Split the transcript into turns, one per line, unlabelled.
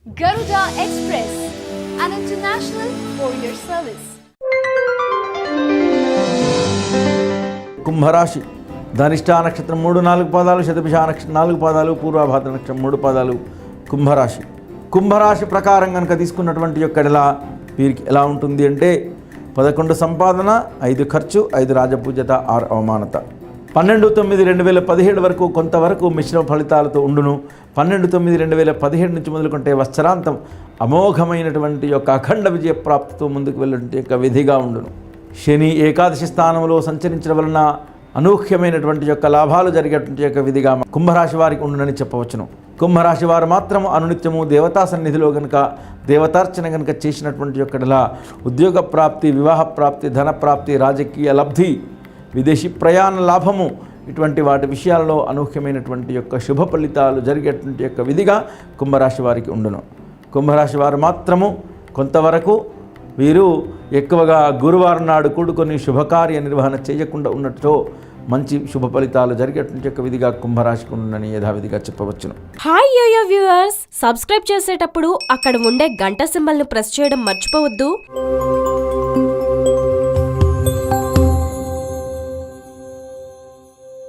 Garuda Express, an international courier service.
కుంభరాశి ధనిష్ఠా నక్షత్రం 3-4 పాదాలు, శతభిష నక్షత్రం 4 పాదాలు, పూర్వభాద్ర నక్షత్రం 3 పాదాలు కుంభరాశి. కుంభరాశి ప్రకారం కనుక తీసుకున్నటువంటి యొక్క వీరికి ఎలా ఉంటుంది అంటే 11 సంపాదన, 5 ఖర్చు, 5 రాజపూజ్యత, 6 అవమానత. 12/9/2017 వరకు కొంతవరకు మిశ్రమ ఫలితాలతో ఉండును. 12/9/2017 నుంచి మొదలుకుంటే వత్సరాంతం అమోఘమైనటువంటి యొక్క అఖండ విజయ ప్రాప్తితో ముందుకు వెళ్ళినటువంటి యొక్క విధిగా ఉండును. శని ఏకాదశి స్థానంలో సంచరించడం వలన అనూహ్యమైనటువంటి యొక్క లాభాలు జరిగేటువంటి యొక్క విధిగా కుంభరాశి వారికి ఉండునని చెప్పవచ్చును. కుంభరాశి వారు మాత్రము అనునిత్యము దేవతా సన్నిధిలో కనుక దేవతార్చన కనుక చేసినటువంటి యొక్క ఉద్యోగ ప్రాప్తి, వివాహ ప్రాప్తి, ధన ప్రాప్తి, రాజకీయ లబ్ధి, విదేశీ ప్రయాణ లాభము, ఇటువంటి వాటి విషయాల్లో అనూహ్యమైనటువంటి యొక్క శుభ ఫలితాలు జరిగేటువంటి యొక్క విధిగా కుంభరాశి వారికి ఉండును. కుంభరాశి వారు మాత్రము కొంతవరకు వీరు ఎక్కువగా గురువారం నాడు కూడుకొని శుభకార్య నిర్వహణ చేయకుండా ఉన్నట్టు మంచి శుభ ఫలితాలు జరిగేటువంటి యొక్క విధిగా కుంభరాశికి ఉందని యథావిధిగా చెప్పవచ్చును.
హాయ్ యోయో వ్యూవర్స్, సబ్స్క్రైబ్ చేసేటప్పుడు అక్కడ ఉండే గంట సింబల్ను ప్రెస్ చేయడం మర్చిపోవద్దు.